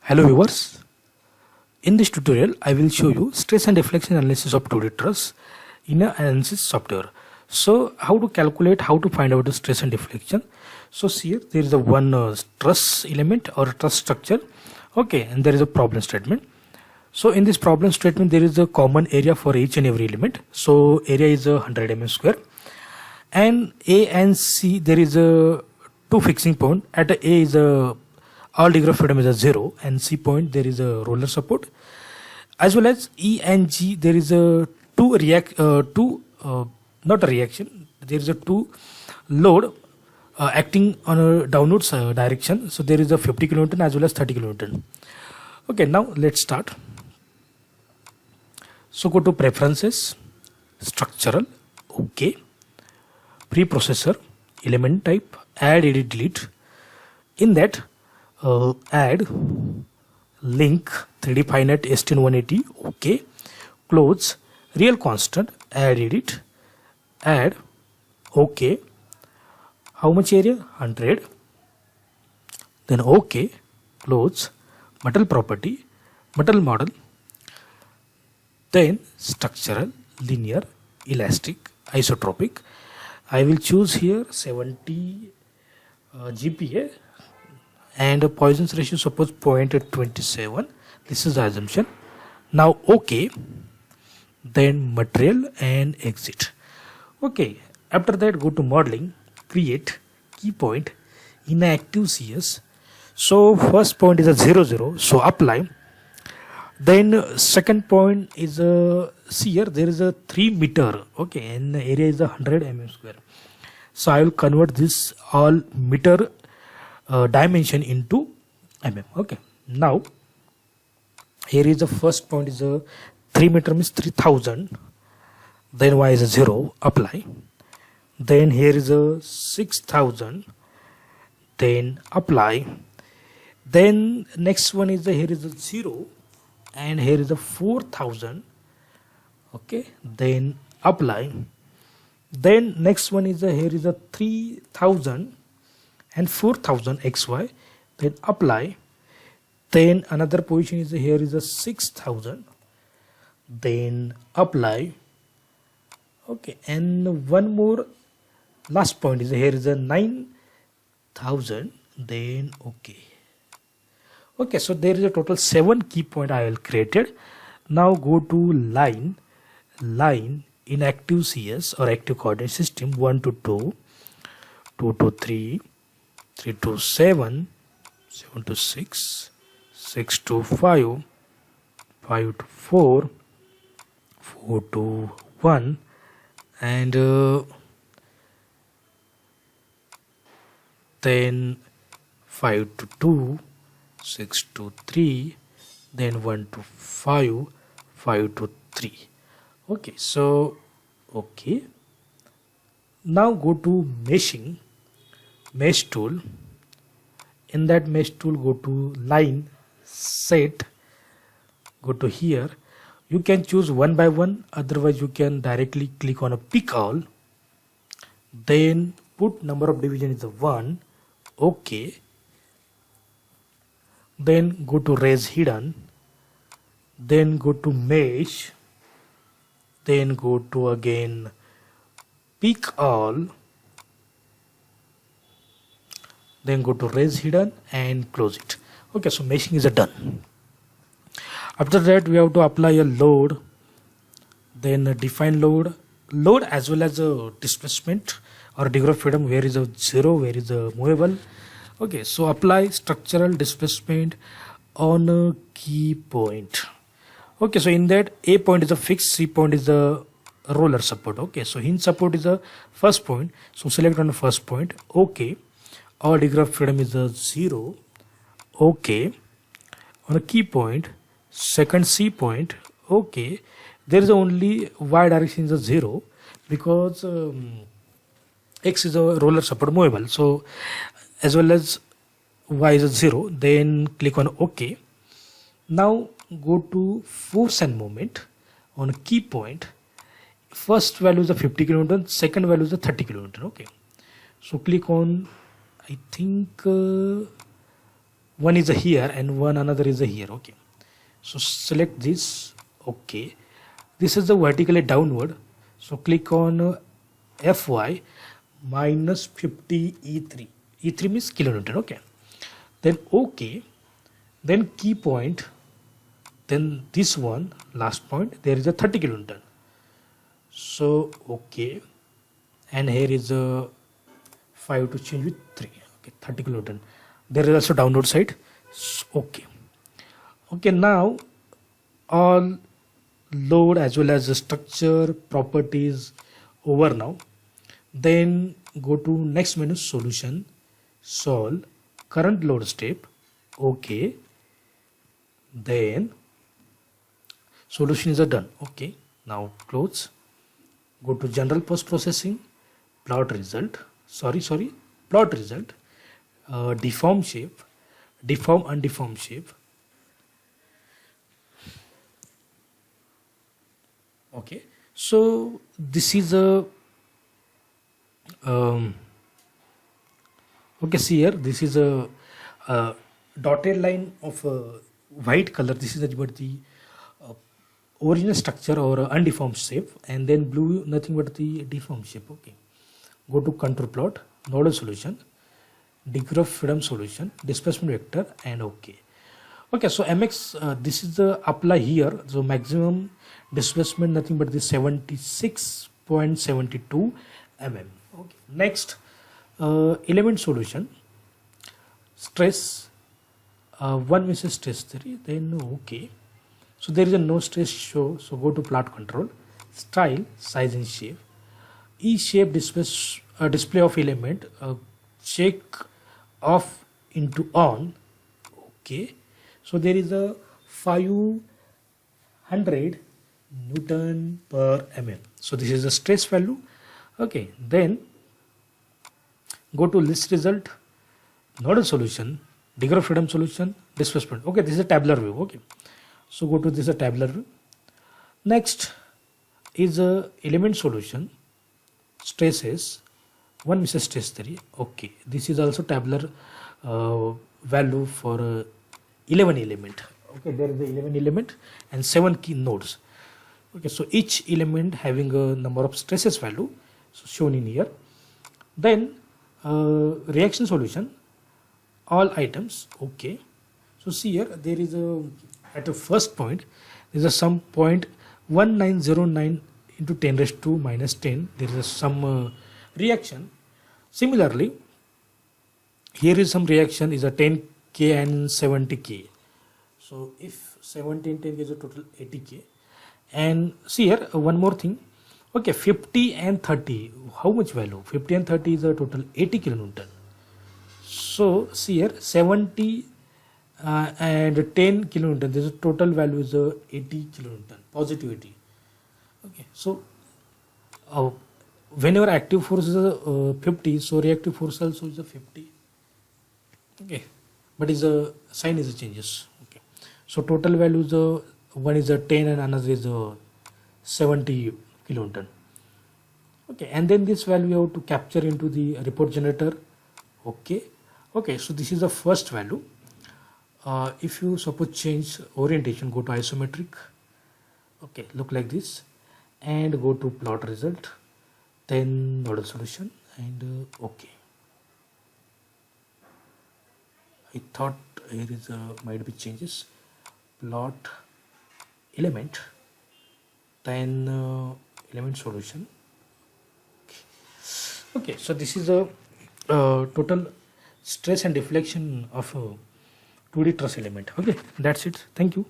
Hello viewers, in this tutorial I will show you stress and deflection analysis of 2D truss in an analysis software. So how to calculate, how to find out the stress and deflection. So here there is a one truss element or truss structure, okay, and there is a problem statement. So in this problem statement there is a common area for each and every element. So area is 100 mm square, and A and C there is a two fixing point. At A is a all degree of freedom is a 0, and C point there is a roller support, as well as E and G there is a not a reaction, there is a two load acting on a downwards direction. So there is a 50 kN as well as 30 kN. Okay, now let's start. So go to preferences, structural, okay, preprocessor, element type, add, edit, delete. In that add link 3D finite STN180, okay, close, real constant, add, edit, add, okay, how much area, 100, then okay, close, metal property, metal model, then structural, linear, elastic, isotropic. I will choose here 70 GPa, and a Poisson's ratio suppose 0.27. This is the assumption. Now okay, then material and exit. Okay, after that go to modeling, create key point in active CS. So first point is a 0 0, so apply. Then second point is a here there is a 3 meter, okay, and the area is 100 mm square. So I will convert this all meter dimension into mm. Okay, now here is the first point is a 3 meter means 3000, then y is a 0, apply. Then here is a 6000, then apply. Then next one is the here is a 0, and here is a 4000, okay, then apply. Then next one is a here is a 3000 and 4000 xy, then apply. Then another position is here is a 6000, then apply. Okay, and one more last point is here is a 9000, then okay. Okay, so there is a total 7 key point I will created. Now go to line in active CS or active coordinate system, 1 to 2, 2 to 3, 3 to 7, 7 to 6, 6 to 5, 5 to 4, 4 to 1, and then 5 to 2, 6 to 3, then 1 to 5, 5 to 3. Okay, so okay, now go to meshing, mesh tool. In that mesh tool go to line, set, go to here. You can choose one by one, otherwise you can directly click on a pick all, then put number of division is a 1, okay. Then go to raise hidden, then go to mesh, then go to again pick all, then go to raise hidden and close it. Okay, so meshing is done. After that we have to apply a load, then define load as well as a displacement or degree of freedom, where is a 0, where is a movable. Okay, so apply structural displacement on a key point. Okay, so in that A point is a fixed, C point is a roller support. Okay, so hinge support is the first point, so select on the first point, okay. All degree of freedom is a 0, okay. On a key point, second C point, okay. There is only y direction is a 0 because x is a roller support movable, so as well as y is a 0, then click on OK. Now go to force and moment on a key point. First value is a 50 kN, second value is a 30 kN. Okay, so click on, I think one is a here and one another is a here. Okay, so select this. Okay, this is the vertically downward, so click on Fy minus 50 E3. E3 means kilonewton. Okay, then okay, then key point, then this one last point, there is a 30 kilonewton. So okay, and here is a 5 to change with 3. Okay, 30 kilonewton. There is also downward side. Okay, okay, now all load as well as the structure properties over now. Then go to next menu, solution, solve, current load step. Okay, then solution is done. Okay, now close, go to general post processing, plot result, plot result, deform shape, deform undeformed shape. Okay, so this is a okay, see here, this is a dotted line of white color. This is about the original structure or undeformed shape, and then blue nothing but the deformed shape. Okay, go to contour plot, nodal solution, degree of freedom solution, displacement vector, and okay. Okay, so mx, this is the apply here. So maximum displacement nothing but the 76.72 mm. Okay, next element solution, stress 1 versus stress 3. Then okay, so there is a no stress show, so go to plot control, style, size and shape, e shape display of element, check off into on. Okay, so there is a 500 Newton per mm. So this is the stress value. Okay, then go to list result, nodal solution, degree of freedom solution, displacement. Okay, this is a tabular view. Okay, so go to this tabular view. Next is a element solution, stresses 1 versus stress 3. Okay, this is also tabular value for 11 element. Okay, there is the 11 element and 7 key nodes. Okay, so each element having a number of stresses value, so shown in here. Then reaction solution, all items. Okay, so see here, there is a at the first point there is a some point 1909 into 10 raised to minus 10. There is a some reaction. Similarly, here is some reaction is a 10k and 70k. So if 70 and 10 is a total 80k. And see here one more thing. Okay, 50 and 30, how much value? 50 and 30 is a total 80 kilonewton. So see here 70 and 10 kilonewton, this is total value is 80 kilonewton, positive 80. Okay, so whenever active force is 50, so reactive force also is a 50. Okay, but is a sign is a changes. Okay, so total value is one is a 10 and another is 70 kilonewton. Okay, and then this value you have to capture into the report generator. Okay, okay, so this is the first value. If you suppose change orientation, go to isometric. Okay, look like this, and go to plot result, then nodal solution, and okay. I thought here is might be changes, plot element, then element solution. Okay, so this is a total stress and deflection of 2D truss element. Okay, that's it. Thank you.